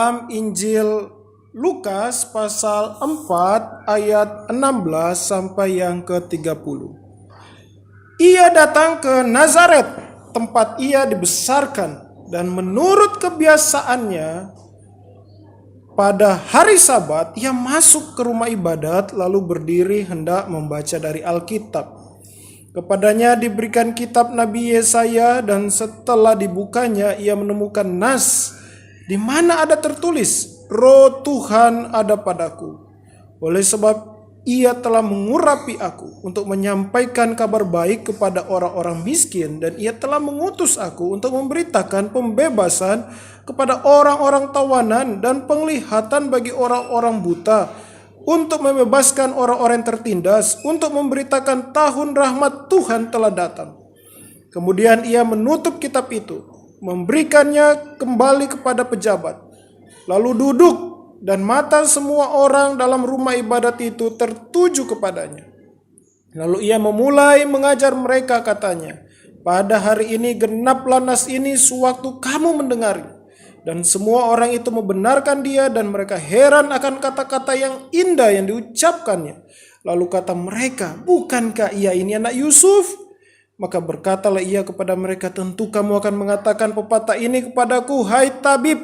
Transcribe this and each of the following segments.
dalam Injil Lukas pasal 4 ayat 16 sampai yang ke-30. Ia datang ke Nazaret, tempat ia dibesarkan, dan menurut kebiasaannya pada hari Sabat ia masuk ke rumah ibadat lalu berdiri hendak membaca dari Alkitab. Kepadanya diberikan kitab Nabi Yesaya, dan setelah dibukanya ia menemukan nas di mana ada tertulis, Roh Tuhan ada padaku, oleh sebab ia telah mengurapi aku untuk menyampaikan kabar baik kepada orang-orang miskin, dan ia telah mengutus aku untuk memberitakan pembebasan kepada orang-orang tawanan dan penglihatan bagi orang-orang buta, untuk membebaskan orang-orang yang tertindas, untuk memberitakan tahun rahmat Tuhan telah datang. Kemudian ia menutup kitab itu, memberikannya kembali kepada pejabat, lalu duduk, dan mata semua orang dalam rumah ibadat itu tertuju kepadanya. Lalu ia memulai mengajar mereka, katanya, pada hari ini genaplah nas ini sewaktu kamu mendengarnya. Dan semua orang itu membenarkan dia, dan mereka heran akan kata-kata yang indah yang diucapkannya. Lalu kata mereka, bukankah ia ini anak Yusuf? Maka berkatalah ia kepada mereka, tentu kamu akan mengatakan pepatah ini kepadaku, hai tabib,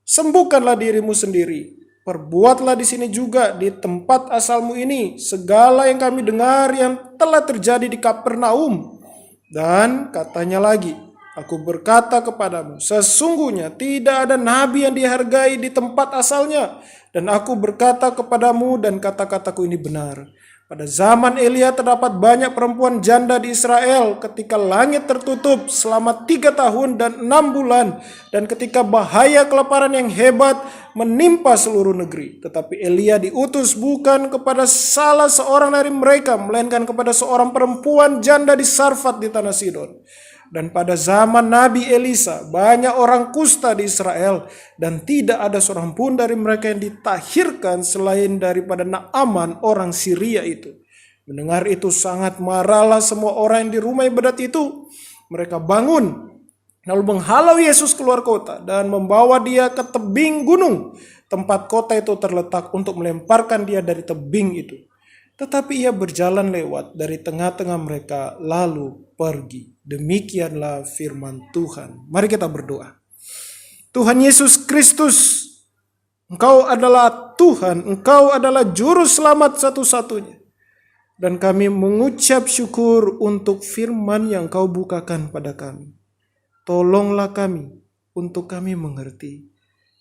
sembuhkanlah dirimu sendiri. Perbuatlah di sini juga, di tempat asalmu ini, segala yang kami dengar yang telah terjadi di Kapernaum. Dan katanya lagi, aku berkata kepadamu, sesungguhnya tidak ada nabi yang dihargai di tempat asalnya. Dan aku berkata kepadamu, dan kata-kataku ini benar. Pada zaman Elia terdapat banyak perempuan janda di Israel ketika langit tertutup selama 3 tahun dan 6 bulan. Dan ketika bahaya kelaparan yang hebat menimpa seluruh negeri. Tetapi Elia diutus bukan kepada salah seorang dari mereka, melainkan kepada seorang perempuan janda di Sarfat di tanah Sidon. Dan pada zaman Nabi Elisa banyak orang kusta di Israel, dan tidak ada seorang pun dari mereka yang ditahirkan selain daripada Naaman orang Syria itu. Mendengar itu sangat marahlah semua orang yang di rumah ibadat itu. Mereka bangun lalu menghalau Yesus keluar kota dan membawa dia ke tebing gunung tempat kota itu terletak untuk melemparkan dia dari tebing itu. Tetapi ia berjalan lewat dari tengah-tengah mereka lalu pergi. Demikianlah firman Tuhan. Mari kita berdoa. Tuhan Yesus Kristus, Engkau adalah Tuhan, Engkau adalah juru selamat satu-satunya. Dan kami mengucap syukur untuk firman yang Engkau bukakan pada kami. Tolonglah kami untuk kami mengerti.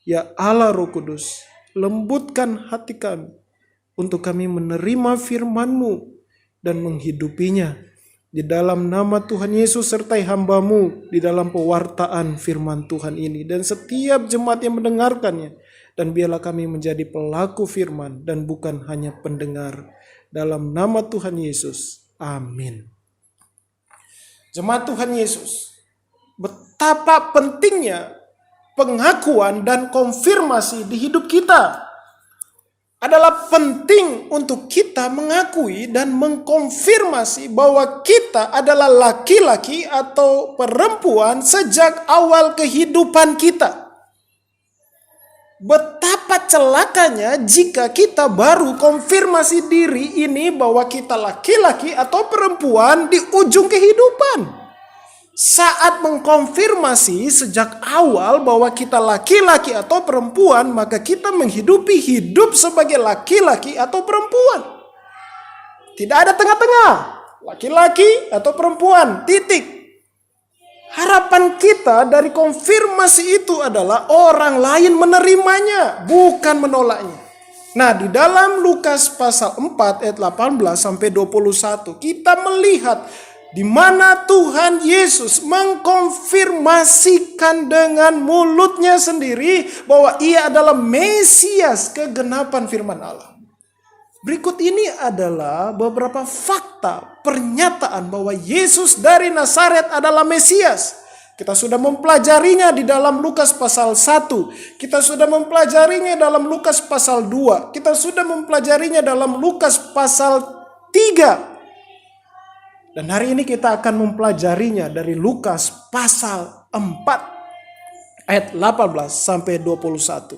Ya Allah Roh Kudus, lembutkan hati kami untuk kami menerima firman-Mu dan menghidupinya. Di dalam nama Tuhan Yesus sertai hamba-Mu di dalam pewartaan firman Tuhan ini. Dan setiap jemaat yang mendengarkannya. Dan biarlah kami menjadi pelaku firman dan bukan hanya pendengar. Dalam nama Tuhan Yesus. Amin. Jemaat Tuhan Yesus, betapa pentingnya pengakuan dan konfirmasi di hidup kita. Adalah penting untuk kita mengakui dan mengkonfirmasi bahwa kita adalah laki-laki atau perempuan sejak awal kehidupan kita. Betapa celakanya jika kita baru konfirmasi diri ini bahwa kita laki-laki atau perempuan di ujung kehidupan. Saat mengkonfirmasi sejak awal bahwa kita laki-laki atau perempuan, maka kita menghidupi hidup sebagai laki-laki atau perempuan. Tidak ada tengah-tengah, laki-laki atau perempuan, titik. Harapan kita dari konfirmasi itu adalah orang lain menerimanya, bukan menolaknya. Nah, di dalam Lukas pasal 4 ayat 18 sampai 21, kita melihat di mana Tuhan Yesus mengkonfirmasikan dengan mulutnya sendiri bahwa ia adalah Mesias, kegenapan firman Allah. Berikut ini adalah beberapa fakta pernyataan bahwa Yesus dari Nazaret adalah Mesias. Kita sudah mempelajarinya di dalam Lukas pasal 1. Kita sudah mempelajarinya dalam Lukas pasal 2. Kita sudah mempelajarinya dalam Lukas pasal 3. Dan hari ini kita akan mempelajarinya dari Lukas pasal 4. ayat 18 sampai 21.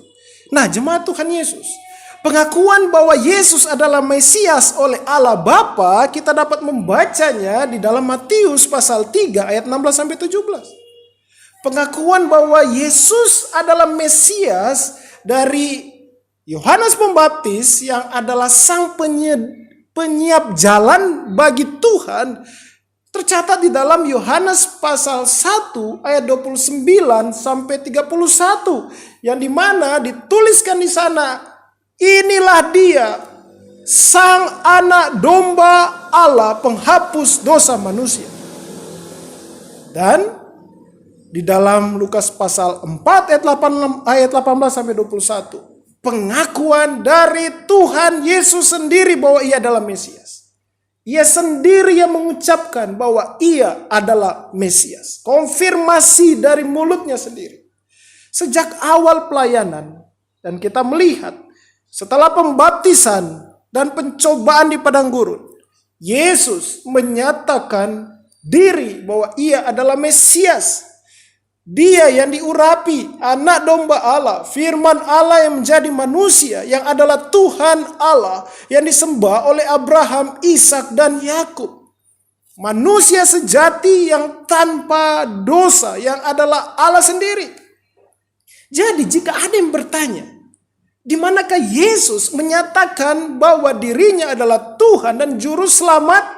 Nah, jemaat Tuhan Yesus, pengakuan bahwa Yesus adalah Mesias oleh Allah Bapa kita dapat membacanya di dalam Matius pasal 3 ayat 16 sampai 17. Pengakuan bahwa Yesus adalah Mesias dari Yohanes Pembaptis yang adalah sang penyiap jalan bagi Tuhan tercatat di dalam Yohanes pasal 1 ayat 29 sampai 31 yang dimana dituliskan di sana, inilah dia sang anak domba Allah penghapus dosa manusia. Dan di dalam Lukas pasal 4 ayat 18 sampai 21, pengakuan dari Tuhan Yesus sendiri bahwa ia adalah Mesias. Ia sendiri yang mengucapkan bahwa ia adalah Mesias. Konfirmasi dari mulutnya sendiri. Sejak awal pelayanan, dan kita melihat setelah pembaptisan dan pencobaan di padang gurun, Yesus menyatakan diri bahwa ia adalah Mesias. Dia yang diurapi, anak domba Allah, firman Allah yang menjadi manusia, yang adalah Tuhan Allah, yang disembah oleh Abraham, Ishak dan Yakub. Manusia sejati yang tanpa dosa, yang adalah Allah sendiri. Jadi jika ada yang bertanya, di manakah Yesus menyatakan bahwa dirinya adalah Tuhan dan Juru Selamat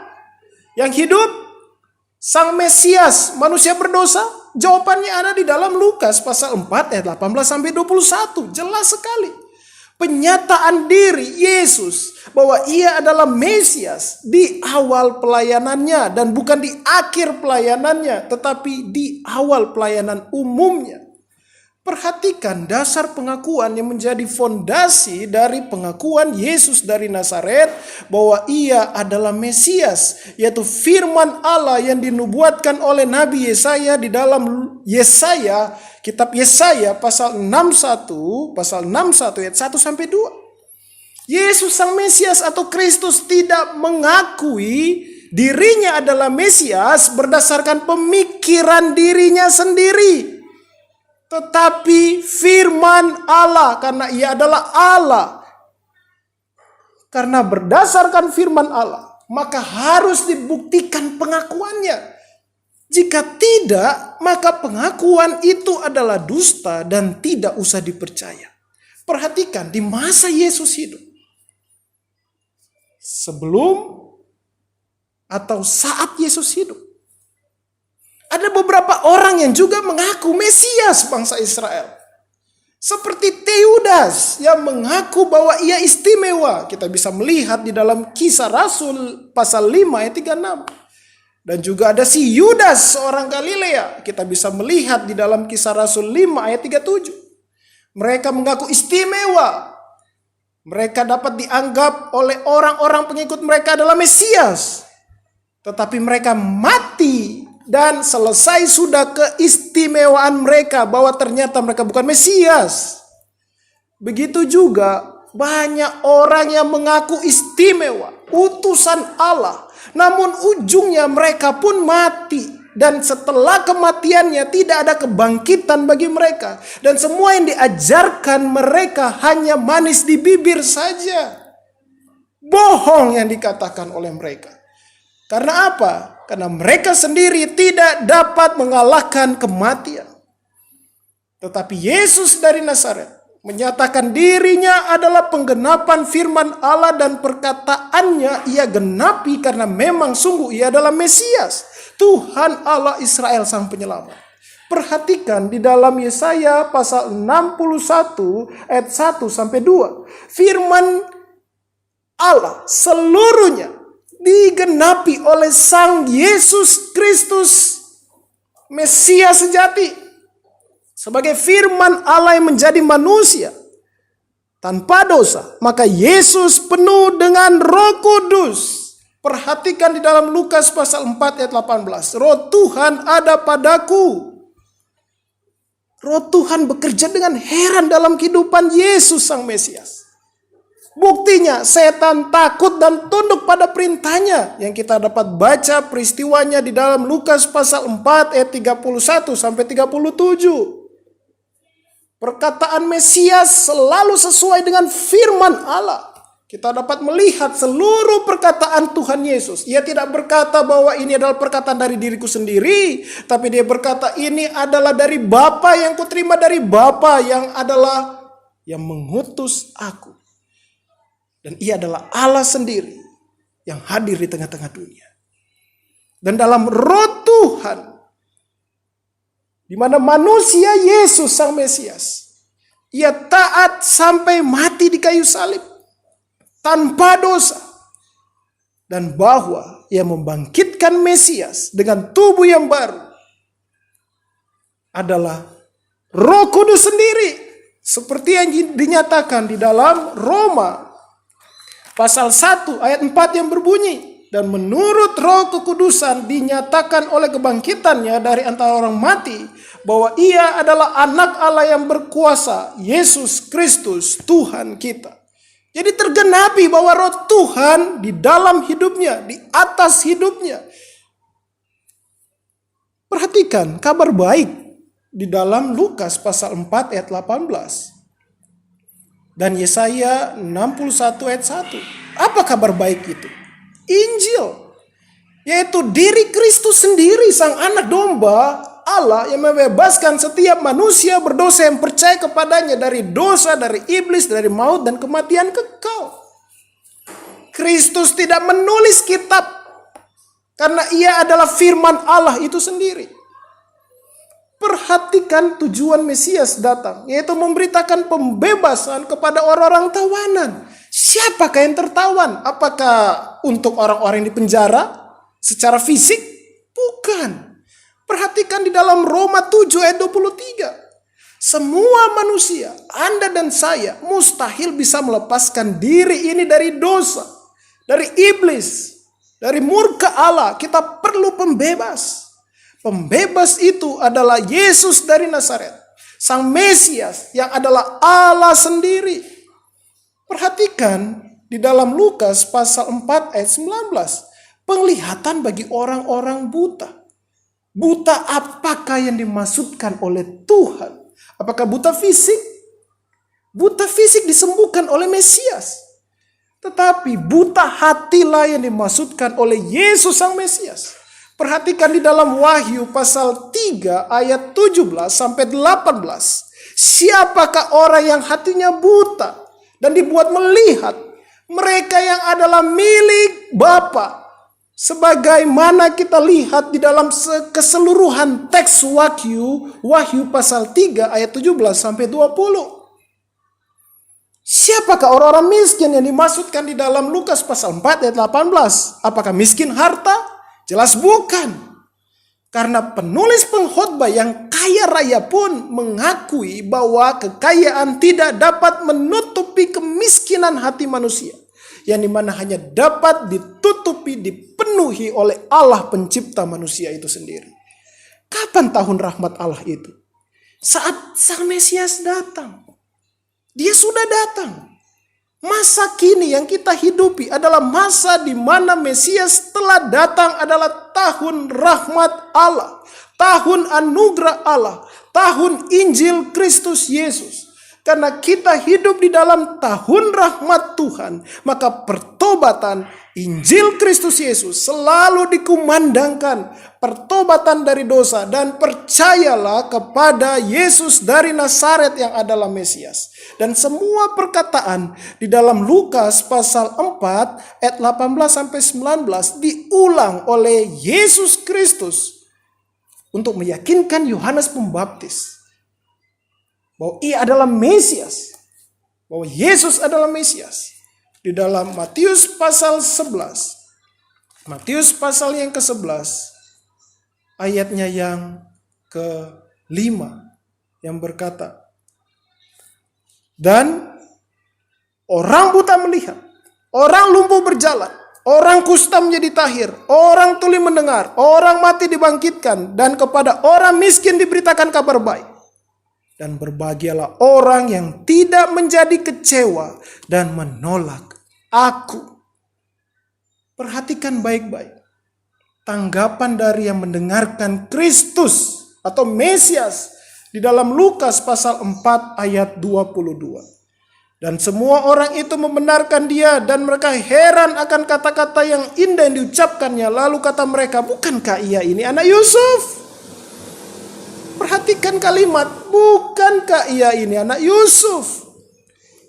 yang hidup, Sang Mesias, manusia berdosa? Jawabannya ada di dalam Lukas pasal 4 ayat 18 sampai 21. Jelas sekali. Penyataan diri Yesus bahwa ia adalah Mesias di awal pelayanannya dan bukan di akhir pelayanannya, tetapi di awal pelayanan umumnya. Perhatikan dasar pengakuan yang menjadi fondasi dari pengakuan Yesus dari Nazaret bahwa ia adalah Mesias, yaitu firman Allah yang dinubuatkan oleh Nabi Yesaya di dalam Yesaya, kitab Yesaya pasal 61 ayat 1 sampai 2. Yesus sang Mesias atau Kristus tidak mengakui dirinya adalah Mesias berdasarkan pemikiran dirinya sendiri, tetapi firman Allah, karena ia adalah Allah. Karena berdasarkan firman Allah, maka harus dibuktikan pengakuannya. Jika tidak, maka pengakuan itu adalah dusta dan tidak usah dipercaya. Perhatikan di masa Yesus hidup, sebelum atau saat Yesus hidup, ada beberapa orang yang juga mengaku Mesias bangsa Israel. Seperti Teudas yang mengaku bahwa ia istimewa. Kita bisa melihat di dalam Kisah Rasul pasal 5 ayat 36. Dan juga ada si Yudas seorang Galilea. Kita bisa melihat di dalam Kisah Rasul 5 ayat 37. Mereka mengaku istimewa. Mereka dapat dianggap oleh orang-orang pengikut mereka adalah Mesias. Tetapi mereka mati dan selesai sudah keistimewaan mereka bahwa ternyata mereka bukan Mesias. Begitu juga banyak orang yang mengaku istimewa, utusan Allah, namun ujungnya mereka pun mati. Dan setelah kematiannya tidak ada kebangkitan bagi mereka. Dan semua yang diajarkan mereka hanya manis di bibir saja. Bohong yang dikatakan oleh mereka. Karena apa? Karena mereka sendiri tidak dapat mengalahkan kematian. Tetapi Yesus dari Nazaret menyatakan dirinya adalah penggenapan firman Allah dan perkataannya ia genapi karena memang sungguh ia adalah Mesias, Tuhan Allah Israel sang penyelamat. Perhatikan di dalam Yesaya pasal 61 ayat 1 sampai 2. Firman Allah seluruhnya digenapi oleh Sang Yesus Kristus, Mesias sejati. Sebagai firman Allah yang menjadi manusia tanpa dosa, maka Yesus penuh dengan Roh Kudus. Perhatikan di dalam Lukas pasal 4 ayat 18. Roh Tuhan ada padaku. Roh Tuhan bekerja dengan heran dalam kehidupan Yesus Sang Mesias. Buktinya setan takut dan tunduk pada perintahnya yang kita dapat baca peristiwanya di dalam Lukas pasal 4 ayat 31 sampai 37. Perkataan Mesias selalu sesuai dengan firman Allah. Kita dapat melihat seluruh perkataan Tuhan Yesus. Ia tidak berkata bahwa ini adalah perkataan dari diriku sendiri, tapi dia berkata ini adalah dari Bapa yang kuterima dari Bapa yang adalah yang mengutus aku. Dan ia adalah Allah sendiri yang hadir di tengah-tengah dunia. Dan dalam Roh Tuhan, di mana manusia Yesus sang Mesias, ia taat sampai mati di kayu salib tanpa dosa, dan bahwa ia membangkitkan Mesias dengan tubuh yang baru adalah Roh Kudus sendiri, seperti yang dinyatakan di dalam Roma pasal 1 ayat 4 yang berbunyi, dan menurut Roh Kekudusan dinyatakan oleh kebangkitannya dari antara orang mati bahwa ia adalah anak Allah yang berkuasa, Yesus Kristus Tuhan kita. Jadi tergenapi bahwa Roh Tuhan di dalam hidupnya, di atas hidupnya. Perhatikan kabar baik di dalam Lukas pasal 4 ayat 18. Dan Yesaya 61 ayat 1. Apa kabar baik itu? Injil, yaitu diri Kristus sendiri, sang anak domba Allah yang membebaskan setiap manusia berdosa yang percaya kepadanya dari dosa, dari iblis, dari maut dan kematian kekal. Kristus tidak menulis kitab karena ia adalah firman Allah itu sendiri. Perhatikan tujuan Mesias datang, yaitu memberitakan pembebasan kepada orang-orang tawanan. Siapakah yang tertawan? Apakah untuk orang-orang yang di penjara secara fisik? Bukan. Perhatikan di dalam Roma 7 ayat 23. Semua manusia, Anda dan saya, mustahil bisa melepaskan diri ini dari dosa, dari iblis, dari murka Allah. Kita perlu pembebas. Pembebas itu adalah Yesus dari Nazaret, sang Mesias yang adalah Allah sendiri. Perhatikan di dalam Lukas pasal 4 ayat 19. Penglihatan bagi orang-orang buta. Buta apakah yang dimaksudkan oleh Tuhan? Apakah buta fisik? Buta fisik disembuhkan oleh Mesias. Tetapi buta hatilah yang dimaksudkan oleh Yesus sang Mesias. Perhatikan di dalam Wahyu pasal 3 ayat 17 sampai 18. Siapakah orang yang hatinya buta dan dibuat melihat? Mereka yang adalah milik Bapa. Sebagaimana kita lihat di dalam keseluruhan teks Wahyu pasal 3 ayat 17 sampai 20. Siapakah orang-orang miskin yang dimaksudkan di dalam Lukas pasal 4 ayat 18? Apakah miskin harta? Jelas bukan. Karena penulis pengkhotbah yang kaya raya pun mengakui bahwa kekayaan tidak dapat menutupi kemiskinan hati manusia, yang dimana hanya dapat ditutupi, dipenuhi oleh Allah pencipta manusia itu sendiri. Kapan tahun rahmat Allah itu? Saat sang Mesias datang. Dia sudah datang. Masa kini yang kita hidupi adalah masa di mana Mesias telah datang, adalah tahun rahmat Allah, tahun anugerah Allah, tahun Injil Kristus Yesus. Karena kita hidup di dalam tahun rahmat Tuhan, maka pertobatan Injil Kristus Yesus selalu dikumandangkan, pertobatan dari dosa, dan percayalah kepada Yesus dari Nazaret yang adalah Mesias. Dan semua perkataan di dalam Lukas pasal 4 ayat 18 sampai 19 diulang oleh Yesus Kristus untuk meyakinkan Yohanes Pembaptis bahwa ia adalah Mesias, bahwa Yesus adalah Mesias. Di dalam Matius pasal 11, Matius pasal yang ke-11, ayatnya yang ke-5, yang berkata, dan orang buta melihat, orang lumpuh berjalan, orang kusta menjadi tahir, orang tuli mendengar, orang mati dibangkitkan, dan kepada orang miskin diberitakan kabar baik. Dan berbahagialah orang yang tidak menjadi kecewa dan menolak aku. Perhatikan baik-baik. Tanggapan dari yang mendengarkan Kristus atau Mesias Di dalam Lukas pasal 4 ayat 22. Dan semua orang itu membenarkan dia dan mereka heran akan kata-kata yang indah yang diucapkannya. Lalu kata mereka, bukankah ia ini anak Yusuf? Perhatikan kalimat, bukankah ia ini anak Yusuf?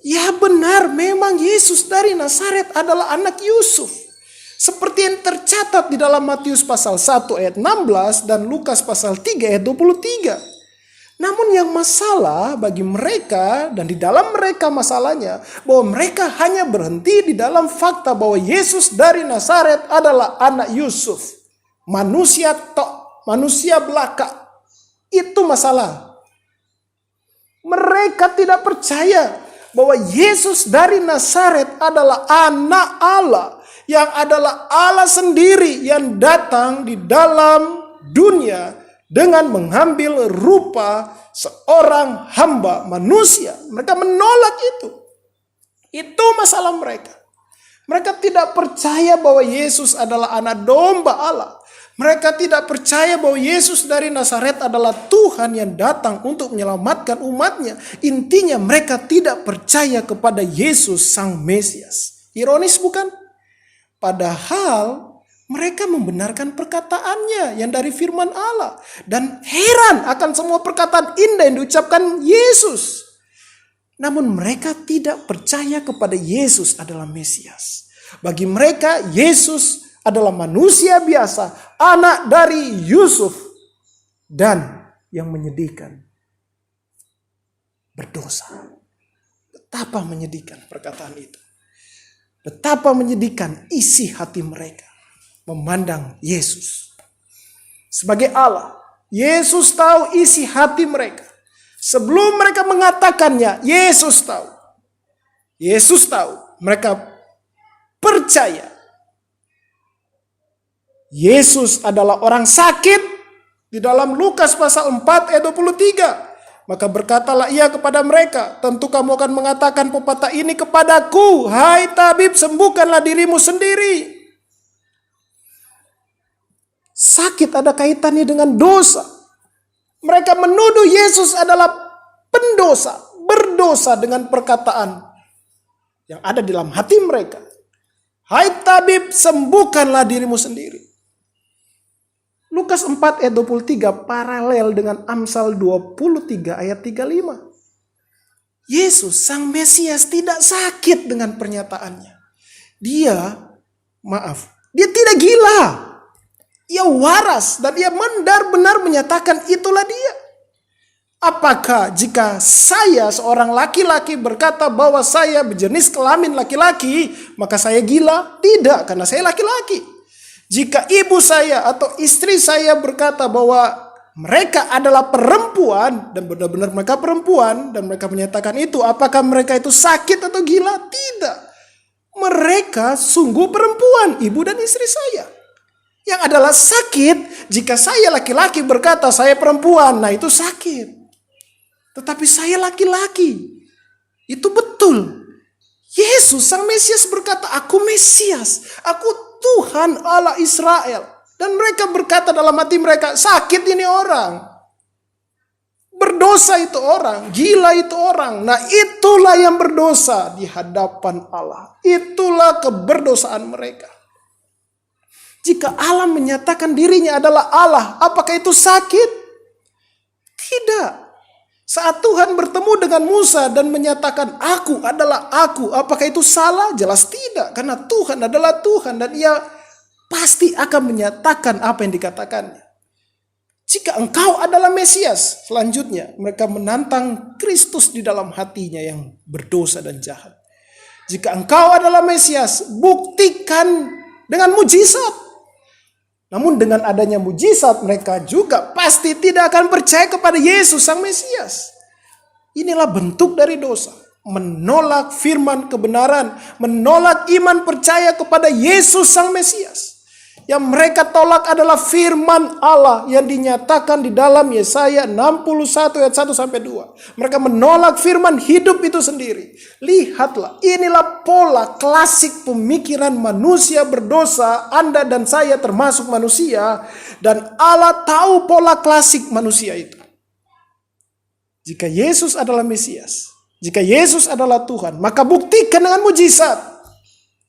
Ya benar, memang Yesus dari Nazaret adalah anak Yusuf. Seperti yang tercatat di dalam Matius pasal 1 ayat 16 dan Lukas pasal 3 ayat 23. Namun yang masalah bagi mereka dan di dalam mereka masalahnya bahwa mereka hanya berhenti di dalam fakta bahwa Yesus dari Nazaret adalah anak Yusuf. Manusia manusia belaka. Itu masalah. Mereka tidak percaya bahwa Yesus dari Nazaret adalah anak Allah. Yang adalah Allah sendiri yang datang di dalam dunia dengan mengambil rupa seorang hamba manusia. Mereka menolak itu. Itu masalah mereka. Mereka tidak percaya bahwa Yesus adalah anak domba Allah. Mereka tidak percaya bahwa Yesus dari Nazaret adalah Tuhan yang datang untuk menyelamatkan umatnya. Intinya mereka tidak percaya kepada Yesus sang Mesias. Ironis bukan? Padahal mereka membenarkan perkataannya yang dari firman Allah. Dan heran akan semua perkataan indah yang diucapkan Yesus. Namun mereka tidak percaya kepada Yesus adalah Mesias. Bagi mereka Yesus adalah manusia biasa, anak dari Yusuf. Dan yang menyedihkan, berdosa. Betapa menyedihkan perkataan itu. Betapa menyedihkan isi hati mereka memandang Yesus sebagai Allah. Yesus tahu isi hati mereka. Sebelum mereka mengatakannya, Yesus tahu. Yesus tahu. Mereka percaya Yesus adalah orang sakit. Di dalam Lukas pasal 4 ayat 23. Maka berkatalah ia kepada mereka, tentu kamu akan mengatakan pepatah ini kepadaku, hai tabib, sembuhkanlah dirimu sendiri. Sakit ada kaitannya dengan dosa. Mereka menuduh Yesus adalah pendosa, berdosa dengan perkataan yang ada di dalam hati mereka. Hai tabib, sembuhkanlah dirimu sendiri. Lukas 4 ayat 23 paralel dengan Amsal 23 ayat 35. Yesus sang Mesias tidak sakit dengan pernyataannya. Dia tidak gila. Ia waras dan ia benar-benar menyatakan itulah dia. Apakah jika saya seorang laki-laki berkata bahwa saya berjenis kelamin laki-laki, maka saya gila? Tidak, karena saya laki-laki. Jika ibu saya atau istri saya berkata bahwa mereka adalah perempuan dan benar-benar mereka perempuan dan mereka menyatakan itu, apakah mereka itu sakit atau gila? Tidak. Mereka sungguh perempuan, ibu dan istri saya. Yang adalah sakit jika saya laki-laki berkata saya perempuan, nah itu sakit. Tetapi saya laki-laki. Itu betul. Yesus sang Mesias berkata, aku Mesias, aku Tuhan Allah Israel. Dan mereka berkata dalam hati mereka, sakit ini orang. Berdosa itu orang, gila itu orang. Nah itulah yang berdosa di hadapan Allah. Itulah keberdosaan mereka. Jika Allah menyatakan dirinya adalah Allah, apakah itu sakit? Tidak. Saat Tuhan bertemu dengan Musa dan menyatakan aku adalah aku, apakah itu salah? Jelas tidak, karena Tuhan adalah Tuhan dan ia pasti akan menyatakan apa yang dikatakannya. Jika engkau adalah Mesias, selanjutnya mereka menantang Kristus di dalam hatinya yang berdosa dan jahat. Jika engkau adalah Mesias, buktikan dengan mujizat. Namun dengan adanya mujizat mereka juga pasti tidak akan percaya kepada Yesus sang Mesias. Inilah bentuk dari dosa. Menolak firman kebenaran. Menolak iman percaya kepada Yesus sang Mesias. Yang mereka tolak adalah firman Allah yang dinyatakan di dalam Yesaya 61 ayat 1-2. Mereka menolak firman hidup itu sendiri. Lihatlah, inilah pola klasik pemikiran manusia berdosa. Anda dan saya termasuk manusia. Dan Allah tahu pola klasik manusia itu. Jika Yesus adalah Mesias, jika Yesus adalah Tuhan, maka buktikan dengan mujizat.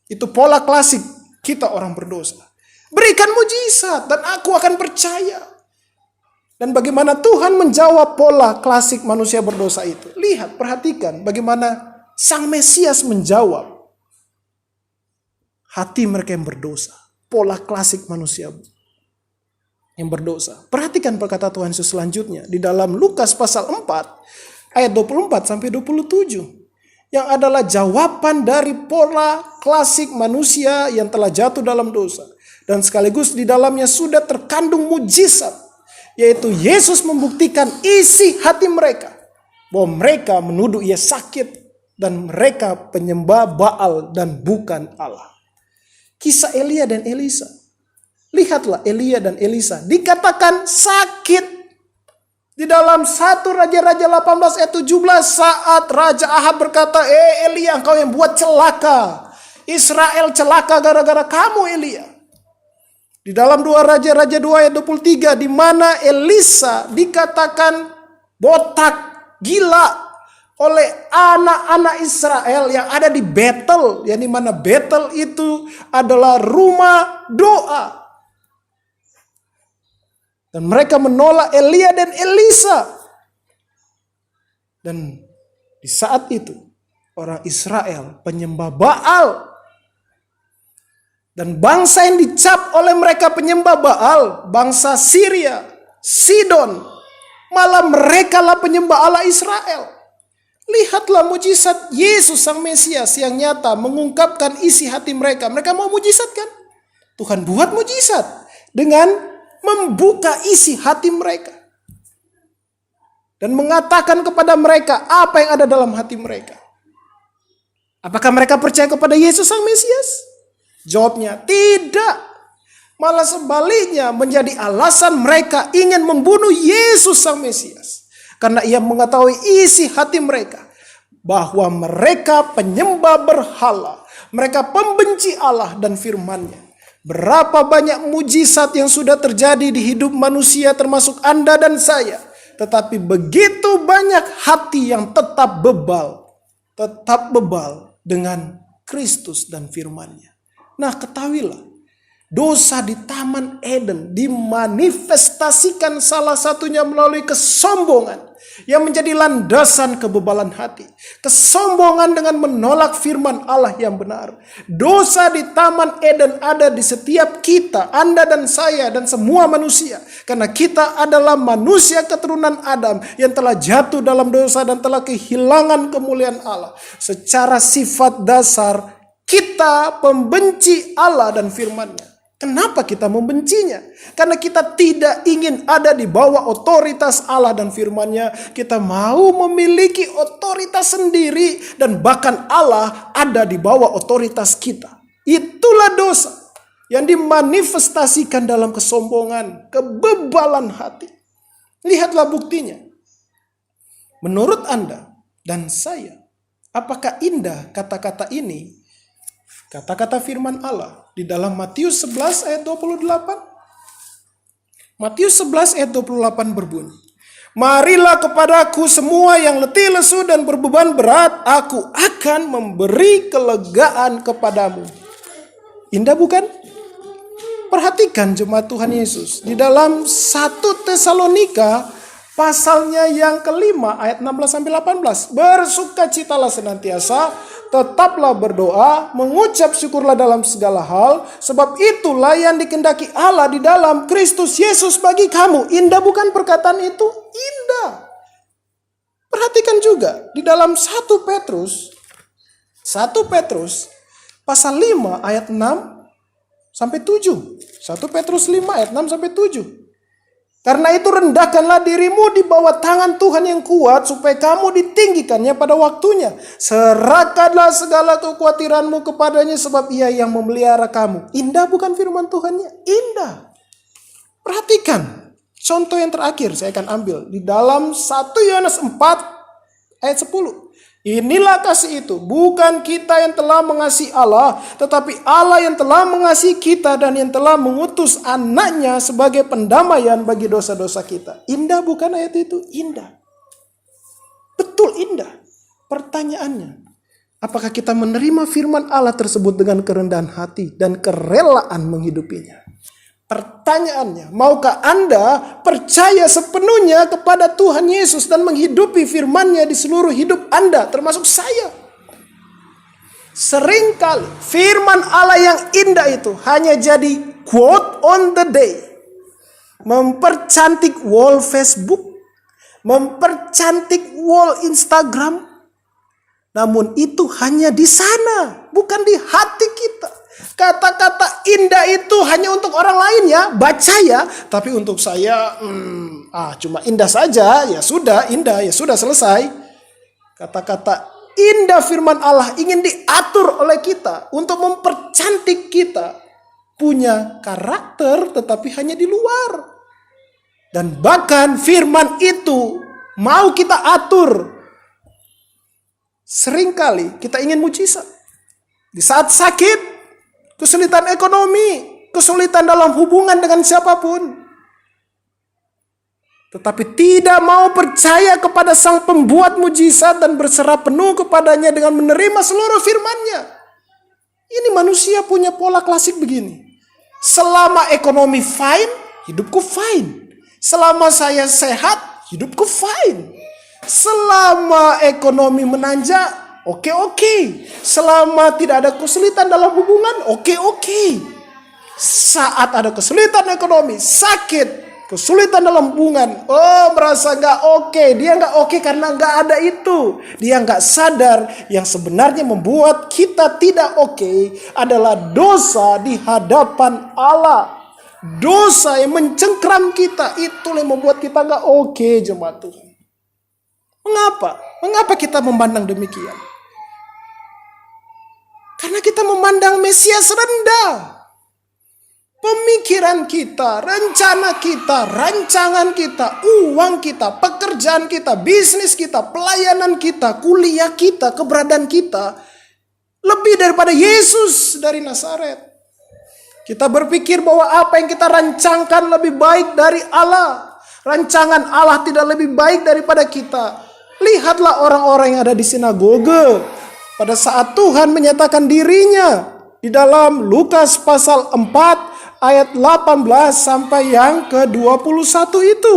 Itu pola klasik kita orang berdosa. Berikan mujizat dan aku akan percaya. Dan bagaimana Tuhan menjawab pola klasik manusia berdosa itu. Lihat, perhatikan bagaimana Sang Mesias menjawab hati mereka yang berdosa. Pola klasik manusia yang berdosa. Perhatikan perkataan Tuhan Yesus selanjutnya. Di dalam Lukas pasal 4 ayat 24 sampai 27. Yang adalah jawaban dari pola klasik manusia yang telah jatuh dalam dosa. Dan sekaligus di dalamnya sudah terkandung mujizat. Yaitu Yesus membuktikan isi hati mereka. Bahwa mereka menuduh ia sakit. Dan mereka penyembah Baal dan bukan Allah. Kisah Elia dan Elisa. Lihatlah Elia dan Elisa dikatakan sakit. Di dalam 1 Raja-Raja 18 ayat 17 saat Raja Ahab berkata, Elia engkau yang buat celaka. Israel celaka gara-gara kamu Elia. Di dalam 2 Raja-Raja 2 ayat 23 di mana Elisa dikatakan botak, gila oleh anak-anak Israel yang ada di Betel, yang dimana Betel itu adalah rumah doa. Dan mereka menolak Elia dan Elisa. Dan di saat itu orang Israel penyembah Baal. Dan bangsa yang dicap oleh mereka penyembah Baal, bangsa Syria, Sidon, malah mereka lah penyembah Allah Israel. Lihatlah mujizat Yesus Sang Mesias yang nyata mengungkapkan isi hati mereka. Mereka mau mujizat kan? Tuhan buat mujizat dengan membuka isi hati mereka. Dan mengatakan kepada mereka apa yang ada dalam hati mereka. Apakah mereka percaya kepada Yesus Sang Mesias? Jawabnya tidak. Malah sebaliknya menjadi alasan mereka ingin membunuh Yesus Sang Mesias. Karena ia mengetahui isi hati mereka. Bahwa mereka penyembah berhala. Mereka pembenci Allah dan firman-Nya. Berapa banyak mujizat yang sudah terjadi di hidup manusia termasuk Anda dan saya. Tetapi begitu banyak hati yang tetap bebal. Tetap bebal dengan Kristus dan firman-Nya. Nah ketahuilah. Dosa di Taman Eden dimanifestasikan salah satunya melalui kesombongan. Yang menjadi landasan kebebalan hati. Kesombongan dengan menolak firman Allah yang benar. Dosa di Taman Eden ada di setiap kita, Anda dan saya dan semua manusia. Karena kita adalah manusia keturunan Adam yang telah jatuh dalam dosa dan telah kehilangan kemuliaan Allah. Secara sifat dasar kita pembenci Allah dan firman-Nya. Kenapa kita membencinya? Karena kita tidak ingin ada di bawah otoritas Allah dan firman-Nya. Kita mau memiliki otoritas sendiri dan bahkan Allah ada di bawah otoritas kita. Itulah dosa yang dimanifestasikan dalam kesombongan, kebebalan hati. Lihatlah buktinya. Menurut Anda dan saya, apakah indah kata-kata ini? Kata-kata firman Allah di dalam Matius 11 ayat 28. Matius 11 ayat 28 berbunyi. Marilah kepadaku semua yang letih lesu dan berbeban berat, aku akan memberi kelegaan kepadamu. Indah bukan? Perhatikan jemaat Tuhan Yesus. Di dalam 1 Tesalonika pasalnya yang kelima ayat 16-18. Bersukacitalah senantiasa, tetaplah berdoa, mengucap syukurlah dalam segala hal, sebab itulah yang dikehendaki Allah di dalam Kristus Yesus bagi kamu. Indah bukan perkataan itu? Indah. Perhatikan juga di dalam 1 Petrus pasal 5 ayat 6 sampai 7. 1 Petrus 5 ayat 6 sampai 7. Karena itu rendahkanlah dirimu di bawah tangan Tuhan yang kuat supaya kamu ditinggikannya pada waktunya. Serahkanlah segala kekhawatiranmu kepadanya sebab ia yang memelihara kamu. Indah bukan firman Tuhannya? Indah. Perhatikan. Contoh yang terakhir saya akan ambil. Di dalam 1 Yohanes 4 ayat 10. Inilah kasih itu, bukan kita yang telah mengasihi Allah, tetapi Allah yang telah mengasihi kita dan yang telah mengutus anaknya sebagai pendamaian bagi dosa-dosa kita. Indah bukan ayat itu? Indah. Betul indah. Pertanyaannya, apakah kita menerima firman Allah tersebut dengan kerendahan hati dan kerelaan menghidupinya? Pertanyaannya, maukah Anda percaya sepenuhnya kepada Tuhan Yesus dan menghidupi firman-Nya di seluruh hidup Anda, termasuk saya? Seringkali firman Allah yang indah itu hanya jadi quote on the day, mempercantik wall Facebook, mempercantik wall Instagram. Namun itu hanya di sana, bukan di hati kita. Kata-kata indah itu hanya untuk orang lain ya, baca ya. Tapi untuk saya, cuma indah saja, ya sudah indah, ya sudah selesai. Kata-kata indah firman Allah ingin diatur oleh kita untuk mempercantik kita. Punya karakter tetapi hanya di luar. Dan bahkan firman itu mau kita atur. Seringkali kita ingin mujizat. Di saat sakit, kesulitan ekonomi, kesulitan dalam hubungan dengan siapapun. Tetapi tidak mau percaya kepada Sang Pembuat mujizat dan berserah penuh kepadanya dengan menerima seluruh firman-Nya. Ini manusia punya pola klasik begini. Selama ekonomi fine, hidupku fine. Selama saya sehat, hidupku fine. Selama ekonomi menanjak, oke. Selama tidak ada kesulitan dalam hubungan, oke. Saat ada kesulitan ekonomi, sakit, kesulitan dalam hubungan, merasa gak oke. Dia gak oke karena gak ada itu. Dia gak sadar yang sebenarnya membuat kita tidak oke adalah dosa di hadapan Allah. Dosa yang mencengkram kita, itulah yang membuat kita gak oke, jemaat Tuhan. Mengapa? Mengapa kita memandang demikian? Karena kita memandang Mesias rendah. Pemikiran kita, rencana kita, rancangan kita, uang kita, pekerjaan kita, bisnis kita, pelayanan kita, kuliah kita, keberadaan kita lebih daripada Yesus dari Nazaret. Kita berpikir bahwa apa yang kita rancangkan lebih baik dari Allah. Rancangan Allah tidak lebih baik daripada kita. Lihatlah orang-orang yang ada di sinagoge pada saat Tuhan menyatakan dirinya di dalam Lukas pasal 4 ayat 18 sampai yang ke-21 itu.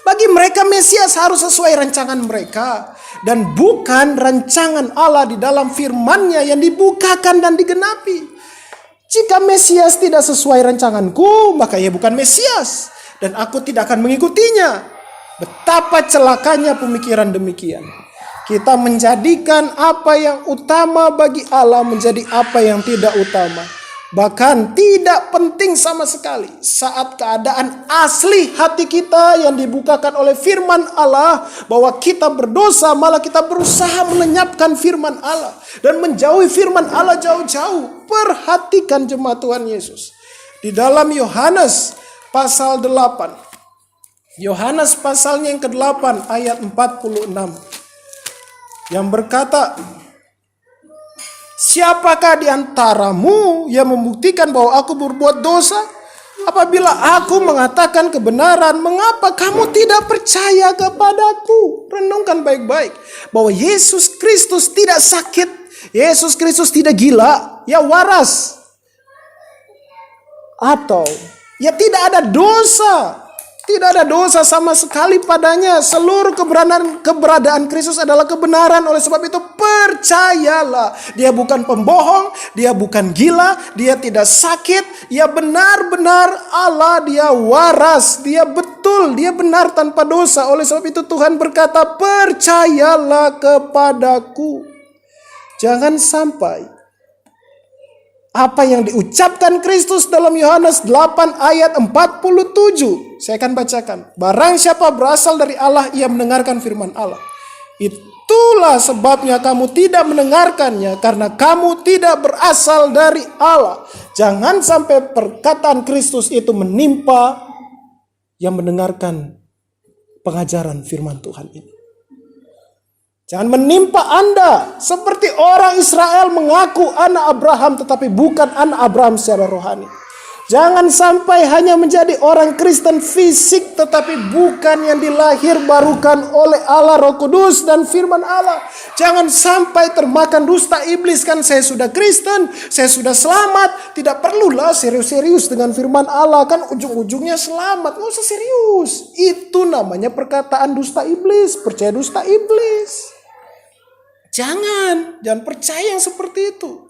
Bagi mereka Mesias harus sesuai rancangan mereka dan bukan rancangan Allah di dalam firman-Nya yang dibukakan dan digenapi. Jika Mesias tidak sesuai rancanganku, maka ia bukan Mesias dan aku tidak akan mengikutinya. Betapa celakanya pemikiran demikian. Kita menjadikan apa yang utama bagi Allah menjadi apa yang tidak utama. Bahkan tidak penting sama sekali saat keadaan asli hati kita yang dibukakan oleh firman Allah bahwa kita berdosa, malah kita berusaha melenyapkan firman Allah dan menjauhi firman Allah jauh-jauh. Perhatikan jemaat Tuhan Yesus. Di dalam Yohanes pasal 8. Yohanes pasalnya yang ke-8 ayat 46 yang berkata, siapakah di antaramu yang membuktikan bahwa aku berbuat dosa? Apabila aku mengatakan kebenaran, mengapa kamu tidak percaya kepadaku? Renungkan baik-baik bahwa Yesus Kristus tidak sakit, Yesus Kristus tidak gila, ya waras. Atau ya tidak ada dosa. Tidak ada dosa sama sekali padanya. Seluruh keberadaan Kristus adalah kebenaran. Oleh sebab itu percayalah. Dia bukan pembohong. Dia bukan gila. Dia tidak sakit. Dia benar-benar Allah. Dia waras. Dia betul. Dia benar tanpa dosa. Oleh sebab itu Tuhan berkata, percayalah kepadaku. Jangan sampai apa yang diucapkan Kristus dalam Yohanes 8 ayat 47. Saya akan bacakan. Barang siapa berasal dari Allah, ia mendengarkan firman Allah. Itulah sebabnya kamu tidak mendengarkannya, karena kamu tidak berasal dari Allah. Jangan sampai perkataan Kristus itu menimpa yang mendengarkan pengajaran firman Tuhan ini. Jangan menimpa Anda seperti orang Israel mengaku anak Abraham tetapi bukan anak Abraham secara rohani. Jangan sampai hanya menjadi orang Kristen fisik, tetapi bukan yang dilahirbarukan oleh Allah Roh Kudus dan firman Allah. Jangan sampai termakan dusta iblis, kan saya sudah Kristen, saya sudah selamat. Tidak perlulah serius-serius dengan firman Allah, kan ujung-ujungnya selamat. Nggak usah serius. Itu namanya perkataan dusta iblis, percaya dusta iblis. Jangan percaya yang seperti itu.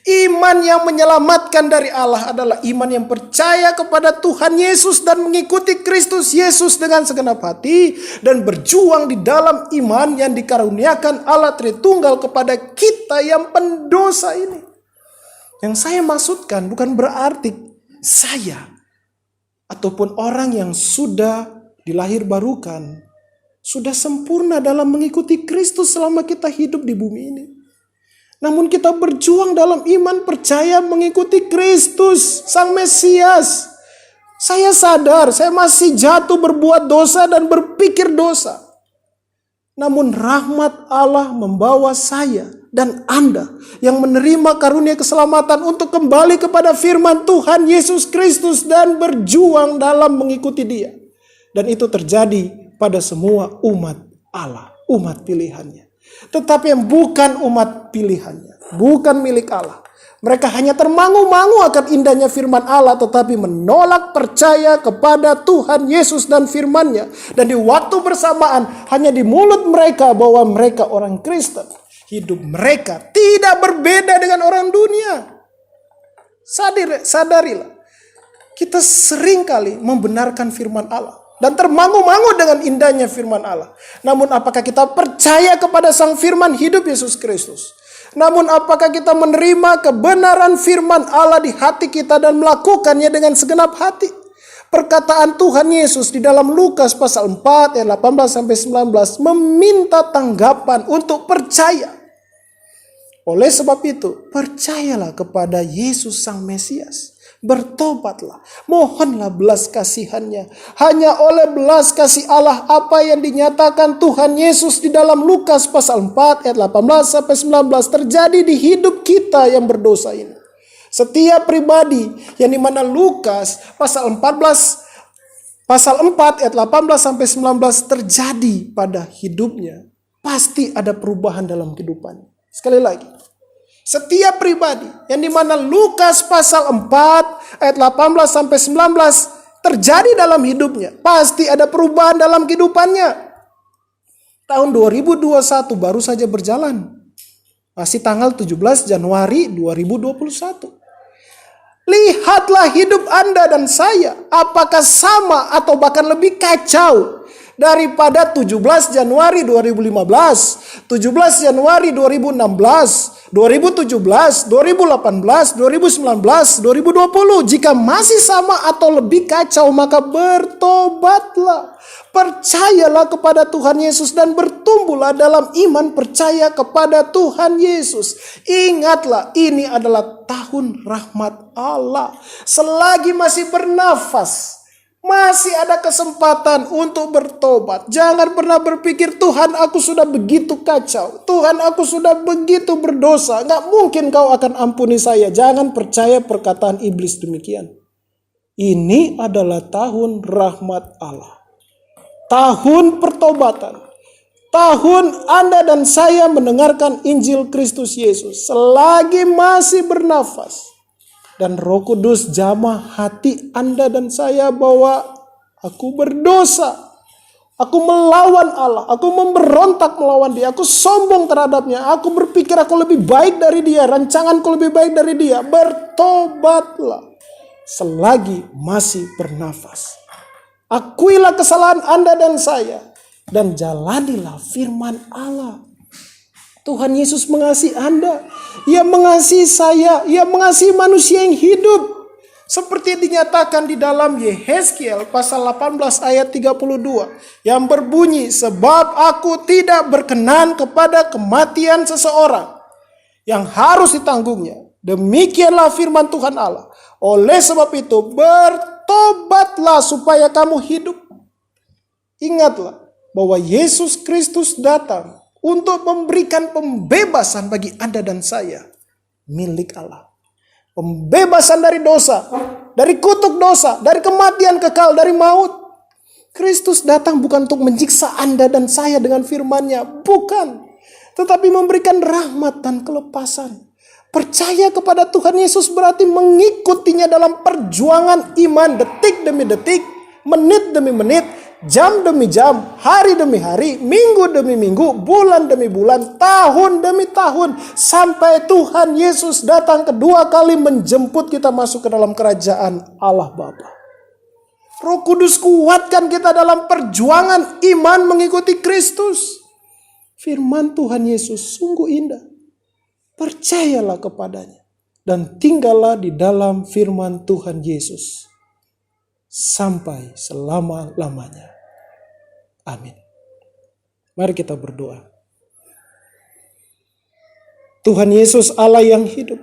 Iman yang menyelamatkan dari Allah adalah iman yang percaya kepada Tuhan Yesus dan mengikuti Kristus Yesus dengan segenap hati dan berjuang di dalam iman yang dikaruniakan Allah Tritunggal kepada kita yang pendosa ini. Yang saya maksudkan bukan berarti saya ataupun orang yang sudah dilahirbarukan sudah sempurna dalam mengikuti Kristus selama kita hidup di bumi ini. Namun kita berjuang dalam iman percaya mengikuti Kristus, Sang Mesias. Saya sadar saya masih jatuh berbuat dosa dan berpikir dosa. Namun rahmat Allah membawa saya dan Anda yang menerima karunia keselamatan untuk kembali kepada firman Tuhan Yesus Kristus dan berjuang dalam mengikuti Dia. Dan itu terjadi pada semua umat Allah, umat pilihannya. Tetapi yang bukan umat pilihannya, bukan milik Allah, mereka hanya termangu-mangu akan indahnya firman Allah, tetapi menolak percaya kepada Tuhan Yesus dan firman-Nya. Dan di waktu bersamaan hanya di mulut mereka bahwa mereka orang Kristen. Hidup mereka tidak berbeda dengan orang dunia. Sadarilah, kita seringkali membenarkan firman Allah dan termangu-mangu dengan indahnya firman Allah. Namun apakah kita percaya kepada Sang Firman hidup Yesus Kristus? Namun apakah kita menerima kebenaran firman Allah di hati kita dan melakukannya dengan segenap hati? Perkataan Tuhan Yesus di dalam Lukas pasal 4 ayat 18-19 meminta tanggapan untuk percaya. Oleh sebab itu, percayalah kepada Yesus Sang Mesias. Bertobatlah, mohonlah belas kasihan-Nya. Hanya oleh belas kasih Allah apa yang dinyatakan Tuhan Yesus di dalam Lukas pasal 4 ayat 18-19 terjadi di hidup kita yang berdosa ini. Setiap pribadi yang dimana Lukas pasal 4 ayat 18-19 terjadi pada hidupnya, pasti ada perubahan dalam kehidupannya. Sekali lagi, setiap pribadi yang dimana Lukas pasal 4 ayat 18-19 terjadi dalam hidupnya, pasti ada perubahan dalam kehidupannya. Tahun 2021 baru saja berjalan. Masih tanggal 17 Januari 2021. Lihatlah hidup Anda dan saya, apakah sama atau bahkan lebih kacau daripada 17 Januari 2015, 17 Januari 2016, 2017, 2018, 2019, 2020. Jika masih sama atau lebih kacau, maka bertobatlah. Percayalah kepada Tuhan Yesus dan bertumbuhlah dalam iman percaya kepada Tuhan Yesus. Ingatlah, ini adalah tahun rahmat Allah. Selagi masih bernafas, masih ada kesempatan untuk bertobat. Jangan pernah berpikir, Tuhan aku sudah begitu kacau, Tuhan aku sudah begitu berdosa, gak mungkin kau akan ampuni saya. Jangan percaya perkataan iblis demikian. Ini adalah tahun rahmat Allah, tahun pertobatan, tahun Anda dan saya mendengarkan Injil Kristus Yesus. Selagi masih bernafas dan Roh Kudus jamah hati Anda dan saya bahwa aku berdosa, aku melawan Allah, aku memberontak melawan Dia, aku sombong terhadapnya, aku berpikir aku lebih baik dari Dia, rancanganku lebih baik dari Dia. Bertobatlah selagi masih bernafas. Akuilah kesalahan Anda dan saya dan jalanilah firman Allah. Tuhan Yesus mengasihi Anda, Ia mengasihi saya, Ia mengasihi manusia yang hidup. Seperti dinyatakan di dalam Yehezkiel pasal 18 ayat 32 yang berbunyi, sebab aku tidak berkenan kepada kematian seseorang yang harus ditanggungnya. Demikianlah firman Tuhan Allah. Oleh sebab itu bertobatlah supaya kamu hidup. Ingatlah bahwa Yesus Kristus datang untuk memberikan pembebasan bagi Anda dan saya, milik Allah. Pembebasan dari dosa, dari kutuk dosa, dari kematian kekal, dari maut. Kristus datang bukan untuk menyiksa Anda dan saya dengan firman-Nya, bukan. Tetapi memberikan rahmat dan kelepasan. Percaya kepada Tuhan Yesus berarti mengikutinya dalam perjuangan iman detik demi detik, menit demi menit, jam demi jam, hari demi hari, minggu demi minggu, bulan demi bulan, tahun demi tahun. Sampai Tuhan Yesus datang kedua kali menjemput kita masuk ke dalam kerajaan Allah Bapa. Roh Kudus kuatkan kita dalam perjuangan iman mengikuti Kristus. Firman Tuhan Yesus sungguh indah. Percayalah kepadanya dan tinggallah di dalam firman Tuhan Yesus sampai selama-lamanya. Amin. Mari kita berdoa. Tuhan Yesus Allah yang hidup,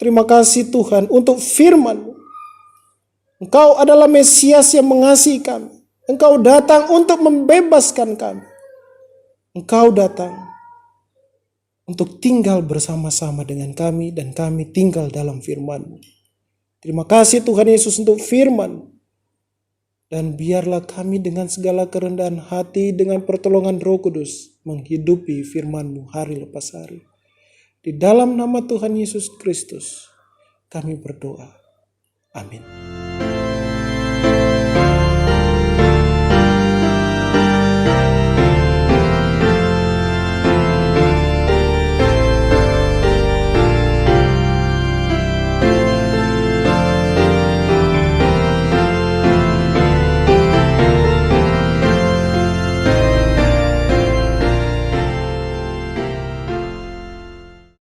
terima kasih Tuhan untuk firman-Mu. Engkau adalah Mesias yang mengasihi kami. Engkau datang untuk membebaskan kami. Engkau datang untuk tinggal bersama-sama dengan kami dan kami tinggal dalam firman-Mu. Terima kasih Tuhan Yesus untuk firman. Dan biarlah kami dengan segala kerendahan hati dengan pertolongan Roh Kudus menghidupi firman-Mu hari lepas hari. Di dalam nama Tuhan Yesus Kristus kami berdoa. Amin.